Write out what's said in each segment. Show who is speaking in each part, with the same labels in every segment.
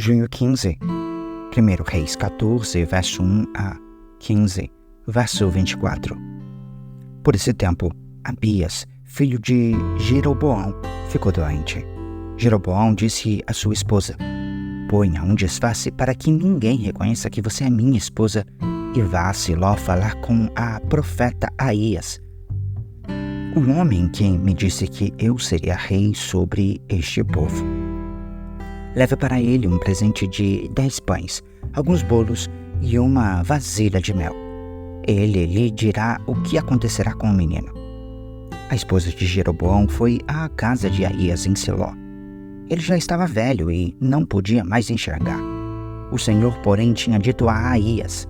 Speaker 1: Junho 15, 1 Reis 14, verso 1 a 15, verso 24. Por esse tempo, Abias, filho de Jeroboão, ficou doente. Jeroboão disse à sua esposa: ponha um disfarce para que ninguém reconheça que você é minha esposa e vá a Siló falar com a profeta Aías, o homem que me disse que eu seria rei sobre este povo. Leve para ele um presente de 10 pães, alguns bolos e uma vasilha de mel. Ele lhe dirá o que acontecerá com o menino. A esposa de Jeroboão foi à casa de Aías em Siló. Ele já estava velho e não podia mais enxergar. O Senhor, porém, tinha dito a Aías: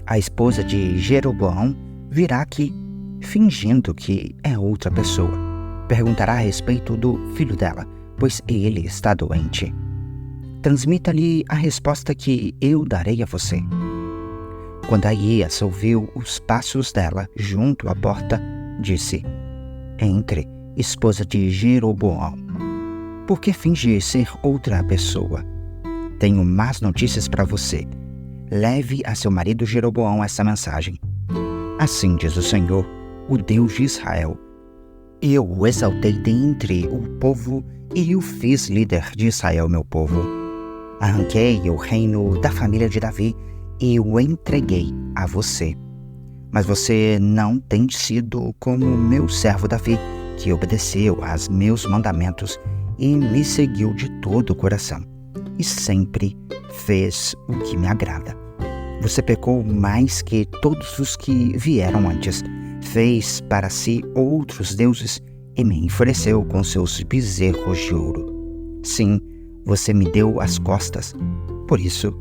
Speaker 1: a esposa de Jeroboão virá aqui, fingindo que é outra pessoa. Perguntará a respeito do filho dela, pois ele está doente. Transmita-lhe a resposta que eu darei a você. Quando Aías ouviu os passos dela junto à porta, disse: entre, esposa de Jeroboão. Por que finge ser outra pessoa? Tenho más notícias para você. Leve a seu marido Jeroboão essa mensagem. Assim diz o Senhor, o Deus de Israel: eu o exaltei dentre o povo e o fiz líder de Israel, meu povo. Arranquei o reino da família de Davi e o entreguei a você. Mas você não tem sido como meu servo Davi, que obedeceu aos meus mandamentos e me seguiu de todo o coração, e sempre fez o que me agrada. Você pecou mais que todos os que vieram antes, fez para si outros deuses e me enfureceu com seus bezerros de ouro. Sim, você me deu as costas. Por isso,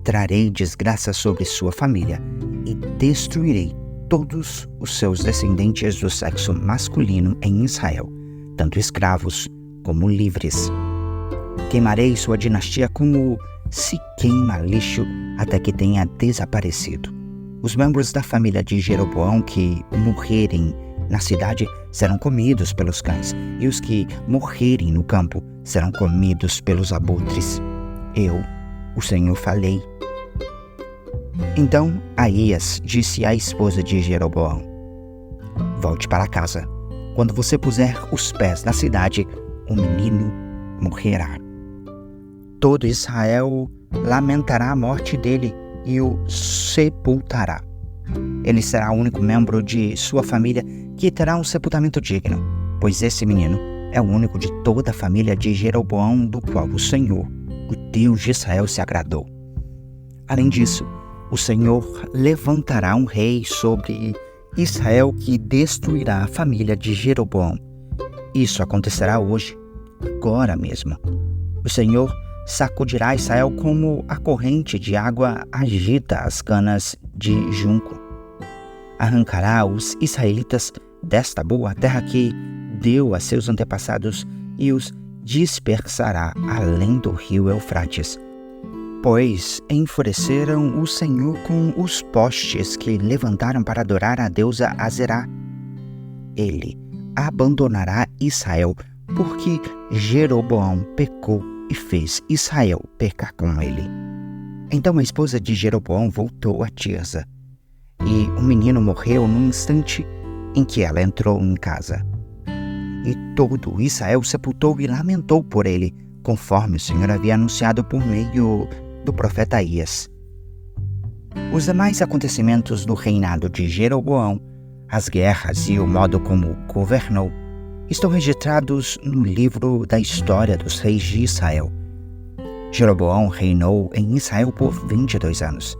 Speaker 1: trarei desgraça sobre sua família e destruirei todos os seus descendentes do sexo masculino em Israel, tanto escravos como livres. Queimarei sua dinastia como se queima lixo até que tenha desaparecido. Os membros da família de Jeroboão que morrerem na cidade serão comidos pelos cães, e os que morrerem no campo serão comidos pelos abutres. Eu, o Senhor, falei. Então Aías disse à esposa de Jeroboão: volte para casa. Quando você puser os pés na cidade, o menino morrerá. Todo Israel lamentará a morte dele e o sepultará. Ele será o único membro de sua família que terá um sepultamento digno, pois esse menino é o único de toda a família de Jeroboão do qual o Senhor, o Deus de Israel, se agradou. Além disso, o Senhor levantará um rei sobre Israel que destruirá a família de Jeroboão. Isso acontecerá hoje, agora mesmo. O Senhor sacudirá Israel como a corrente de água agita as canas de junco. Arrancará os israelitas desta boa terra que deu a seus antepassados e os dispersará além do rio Eufrates, pois enfureceram o Senhor com os postes que levantaram para adorar a deusa Azerá. Ele abandonará Israel porque Jeroboão pecou e fez Israel pecar com ele. Então a esposa de Jeroboão voltou a Tirza, e o menino morreu no instante em que ela entrou em casa. E todo Israel sepultou e lamentou por ele, conforme o Senhor havia anunciado por meio do profeta Aías. Os demais acontecimentos do reinado de Jeroboão, as guerras e o modo como governou, estão registrados no livro da história dos reis de Israel. Jeroboão reinou em Israel por 22 anos.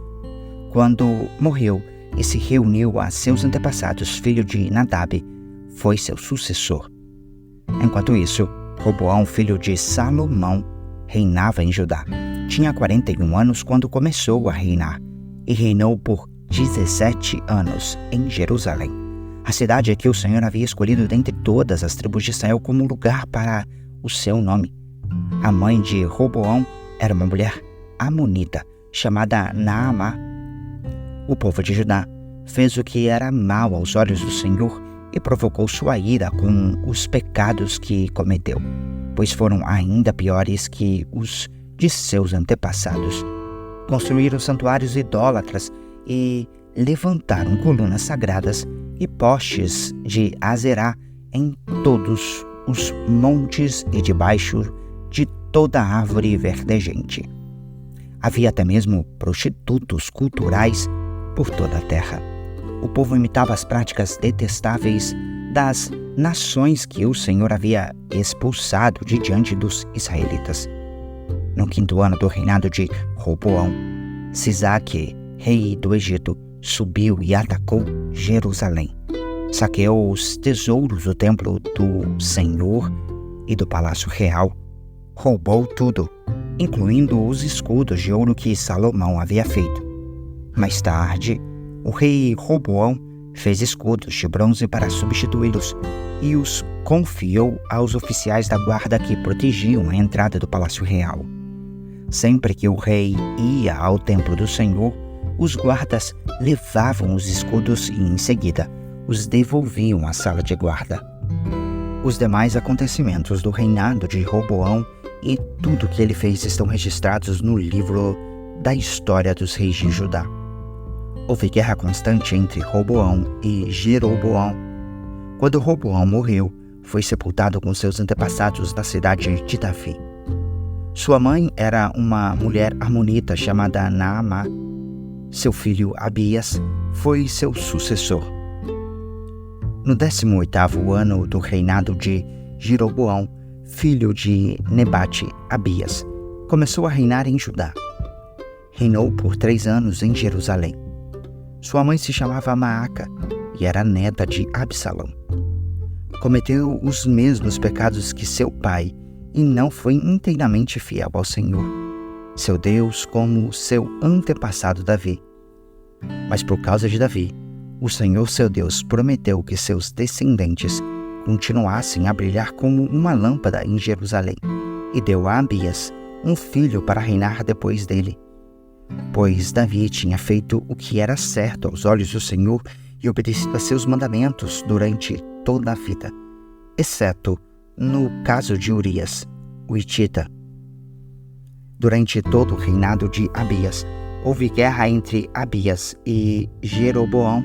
Speaker 1: Quando morreu e se reuniu a seus antepassados, filho de Nadab foi seu sucessor. Enquanto isso, Roboão, filho de Salomão, reinava em Judá. Tinha 41 anos quando começou a reinar, e reinou por 17 anos em Jerusalém, a cidade que o Senhor havia escolhido dentre todas as tribos de Israel como lugar para o seu nome. A mãe de Roboão era uma mulher amonita, chamada Naamá. O povo de Judá fez o que era mal aos olhos do Senhor e provocou sua ira com os pecados que cometeu, pois foram ainda piores que os de seus antepassados. Construíram santuários idólatras e levantaram colunas sagradas e postes de Azerá em todos os montes e debaixo de toda árvore verdejante. Havia até mesmo prostitutos culturais por toda a terra. O povo imitava as práticas detestáveis das nações que o Senhor havia expulsado de diante dos israelitas. No 5º ano do reinado de Roboão, Sisaque, rei do Egito, subiu e atacou Jerusalém. Saqueou os tesouros do templo do Senhor e do palácio real. Roubou tudo, incluindo os escudos de ouro que Salomão havia feito. Mais tarde, o rei Roboão fez escudos de bronze para substituí-los e os confiou aos oficiais da guarda que protegiam a entrada do palácio real. Sempre que o rei ia ao templo do Senhor, os guardas levavam os escudos e, em seguida, os devolviam à sala de guarda. Os demais acontecimentos do reinado de Roboão e tudo que ele fez estão registrados no livro da história dos reis de Judá. Houve guerra constante entre Roboão e Jeroboão. Quando Roboão morreu, foi sepultado com seus antepassados na cidade de Davi. Sua mãe era uma mulher amonita chamada Naamá. Seu filho Abias foi seu sucessor. No 18º ano do reinado de Jeroboão, filho de Nebate, Abias começou a reinar em Judá. Reinou por 3 anos em Jerusalém. Sua mãe se chamava Maaca e era neta de Absalão. Cometeu os mesmos pecados que seu pai e não foi inteiramente fiel ao Senhor, seu Deus, como seu antepassado Davi. Mas por causa de Davi, o Senhor seu Deus prometeu que seus descendentes continuassem a brilhar como uma lâmpada em Jerusalém e deu a Abias um filho para reinar depois dele. Pois Davi tinha feito o que era certo aos olhos do Senhor e obedecido a seus mandamentos durante toda a vida, exceto no caso de Urias, o Hitita. Durante todo o reinado de Abias, houve guerra entre Abias e Jeroboão.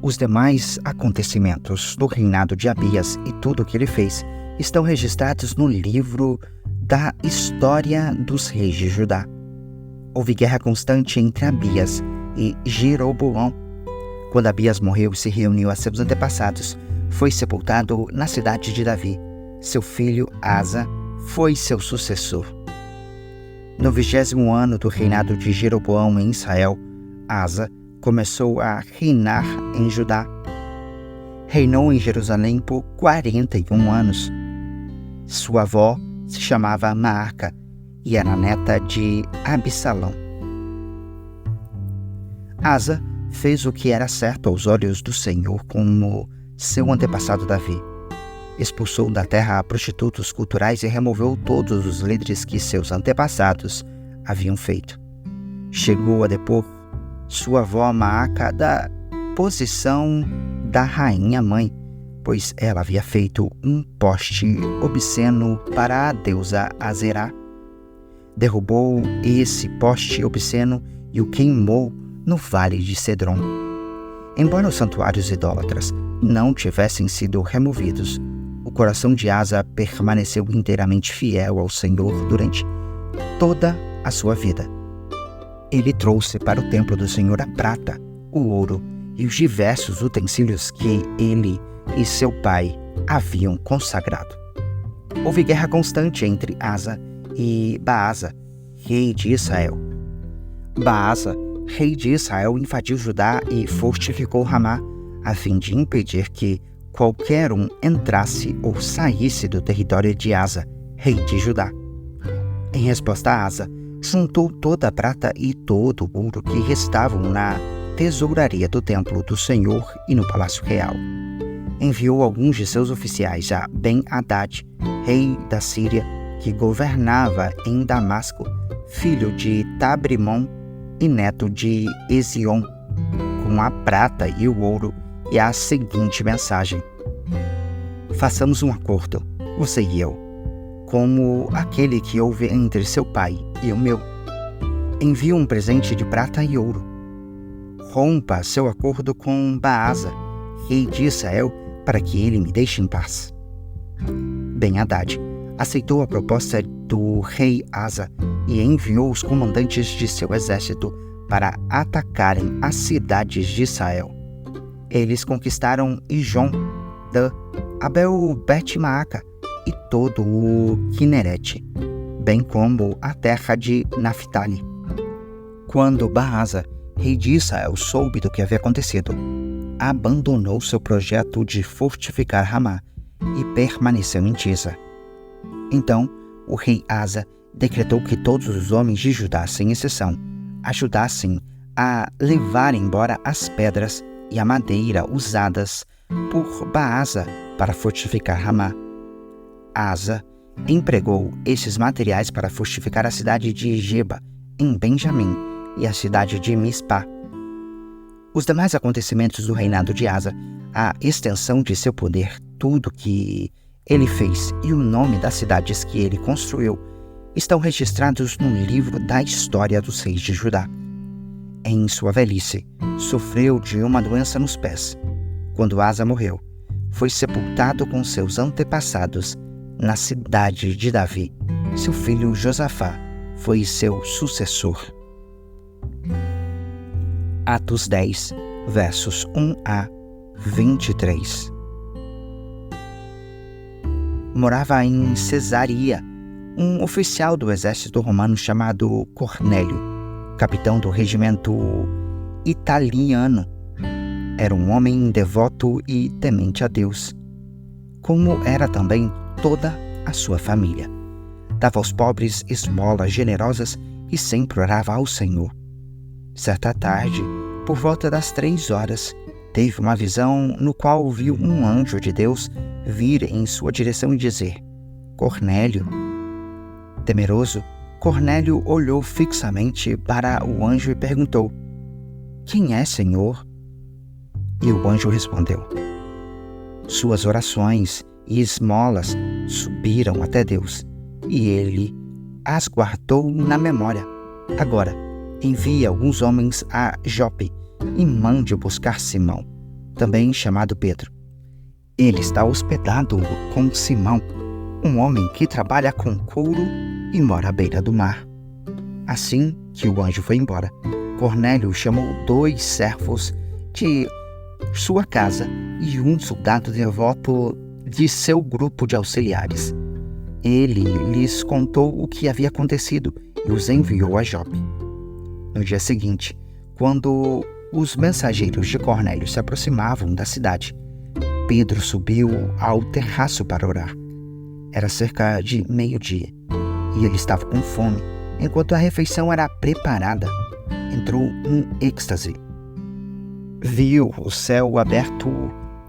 Speaker 1: Os demais acontecimentos do reinado de Abias e tudo o que ele fez estão registrados no livro da história dos reis de Judá. Houve guerra constante entre Abias e Jeroboão. Quando Abias morreu e se reuniu a seus antepassados, foi sepultado na cidade de Davi. Seu filho Asa foi seu sucessor. No 20º ano do reinado de Jeroboão em Israel, Asa começou a reinar em Judá. Reinou em Jerusalém por 41 anos. Sua avó se chamava Maaca e era neta de Absalão. Asa fez o que era certo aos olhos do Senhor, como seu antepassado Davi. Expulsou da terra prostitutos culturais e removeu todos os líderes que seus antepassados haviam feito. Chegou a depor sua avó Maaca da posição da rainha-mãe, pois ela havia feito um poste obsceno para a deusa Azerá. Derrubou esse poste obsceno e o queimou no vale de Cedron. Embora os santuários idólatras não tivessem sido removidos, o coração de Asa permaneceu inteiramente fiel ao Senhor durante toda a sua vida. Ele trouxe para o templo do Senhor a prata, o ouro e os diversos utensílios que ele e seu pai haviam consagrado. Houve guerra constante entre Asa e Baasa, rei de Israel. Baasa, rei de Israel, invadiu Judá e fortificou Ramá, a fim de impedir que qualquer um entrasse ou saísse do território de Asa, rei de Judá. Em resposta a Asa, juntou toda a prata e todo o ouro que restavam na tesouraria do templo do Senhor e no palácio real. Enviou alguns de seus oficiais a Ben-Hadad, rei da Síria, que governava em Damasco, filho de Tabrimon e neto de Ezion, com a prata e o ouro e a seguinte mensagem: façamos um acordo, você e eu. como aquele que houve entre seu pai e o meu. Envie um presente de prata e ouro. Rompa seu acordo com Baasa, rei de Israel, para que ele me deixe em paz. Ben-Hadad aceitou a proposta do rei Asa e enviou os comandantes de seu exército para atacarem as cidades de Israel. Eles conquistaram Ijon, Dan, Abel-Bet-Maaca e todo o Quinerete, bem como a terra de Naphtali. Quando Baasa, rei de Israel, soube do que havia acontecido, abandonou seu projeto de fortificar Ramá e permaneceu em Tisa. Então, o rei Asa decretou que todos os homens de Judá, sem exceção, ajudassem a levar embora as pedras e a madeira usadas por Baasa para fortificar Ramá. Asa empregou esses materiais para fortificar a cidade de Geba, em Benjamim, e a cidade de Mispá. Os demais acontecimentos do reinado de Asa, a extensão de seu poder, tudo que ele fez e o nome das cidades que ele construiu, estão registrados no livro da história dos reis de Judá. Em sua velhice, sofreu de uma doença nos pés. Quando Asa morreu, foi sepultado com seus antepassados na cidade de Davi. Seu filho Josafá foi seu sucessor. Atos 10, versos 1 a 23. Morava em Cesaria um oficial do exército romano chamado Cornélio, capitão do regimento italiano. Era um homem devoto e temente a Deus, como era também toda a sua família. Dava aos pobres esmolas generosas e sempre orava ao Senhor. Certa tarde, por volta das 3 horas, teve uma visão no qual viu um anjo de Deus vir em sua direção e dizer: Cornélio. Temeroso, Cornélio olhou fixamente para o anjo e perguntou: Quem é, Senhor? E o anjo respondeu: Suas orações e esmolas subiram até Deus, e ele as guardou na memória. Agora, envie alguns homens a Jope e mande buscar Simão, também chamado Pedro. Ele está hospedado com Simão, um homem que trabalha com couro e mora à beira do mar. Assim que o anjo foi embora, Cornélio chamou 2 servos de sua casa e um soldado devoto de seu grupo de auxiliares. Ele lhes contou o que havia acontecido e os enviou a Jope. No dia seguinte, quando os mensageiros de Cornélio se aproximavam da cidade, Pedro subiu ao terraço para orar. Era cerca de 12:00 e ele estava com fome. Enquanto a refeição era preparada, entrou em êxtase. Viu o céu aberto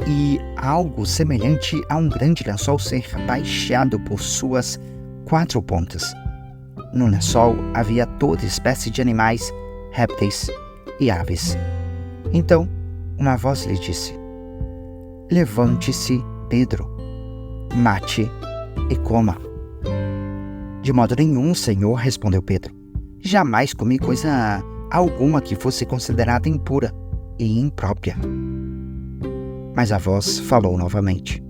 Speaker 1: e algo semelhante a um grande lençol ser baixado por suas 4 pontas. No lençol havia toda espécie de animais, répteis e aves. Então, uma voz lhe disse: Levante-se, Pedro, mate e coma. De modo nenhum, Senhor, respondeu Pedro. Jamais comi coisa alguma que fosse considerada impura e imprópria. Mas a voz falou novamente: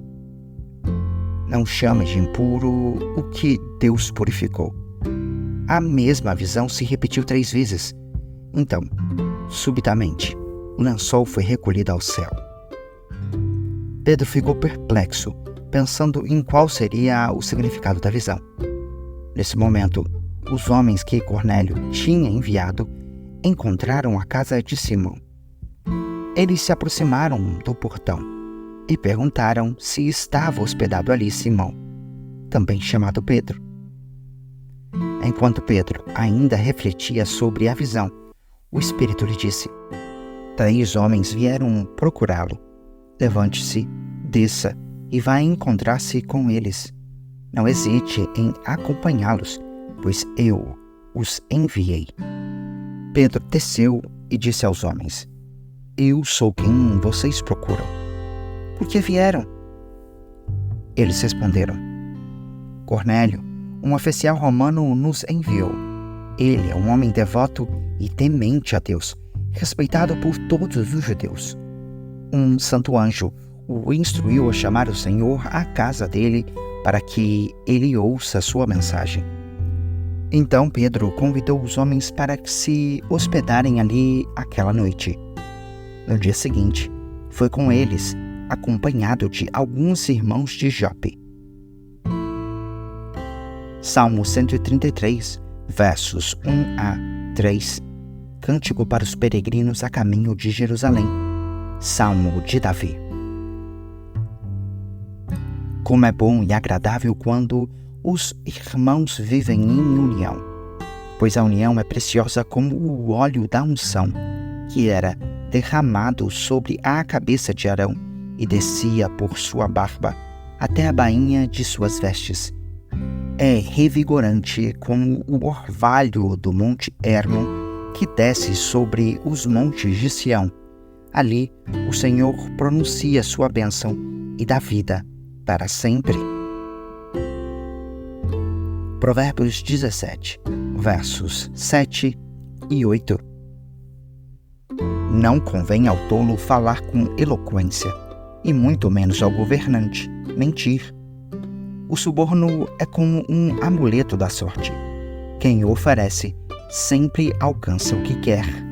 Speaker 1: Não chame de impuro o que Deus purificou. A mesma visão se repetiu 3 vezes. Então, subitamente, o lençol foi recolhido ao céu. Pedro ficou perplexo, pensando em qual seria o significado da visão. Nesse momento, os homens que Cornélio tinha enviado encontraram a casa de Simão. Eles se aproximaram do portão e perguntaram se estava hospedado ali Simão, também chamado Pedro. Enquanto Pedro ainda refletia sobre a visão, o Espírito lhe disse: 3 homens vieram procurá-lo. Levante-se, desça e vá encontrar-se com eles. Não hesite em acompanhá-los, pois eu os enviei. Pedro desceu e disse aos homens: Eu sou quem vocês procuram. Por que vieram? Eles responderam: Cornélio, um oficial romano, nos enviou. Ele é um homem devoto e temente a Deus, respeitado por todos os judeus. Um santo anjo o instruiu a chamar o Senhor à casa dele para que ele ouça sua mensagem. Então Pedro convidou os homens para se hospedarem ali aquela noite. No dia seguinte, foi com eles, acompanhado de alguns irmãos de Jope. Salmo 133, versos 1 a 3. Cântico para os peregrinos a caminho de Jerusalém. Salmo de Davi. Como é bom e agradável quando os irmãos vivem em união, pois a união é preciosa como o óleo da unção, que era derramado sobre a cabeça de Arão e descia por sua barba até a bainha de suas vestes. É revigorante como o orvalho do monte Hermon, que desce sobre os montes de Sião. Ali o Senhor pronuncia sua bênção e dá vida para sempre. Provérbios 17, versos 7 e 8. Não convém ao tolo falar com eloquência, e muito menos ao governante mentir. O suborno é como um amuleto da sorte. Quem o oferece sempre alcança o que quer.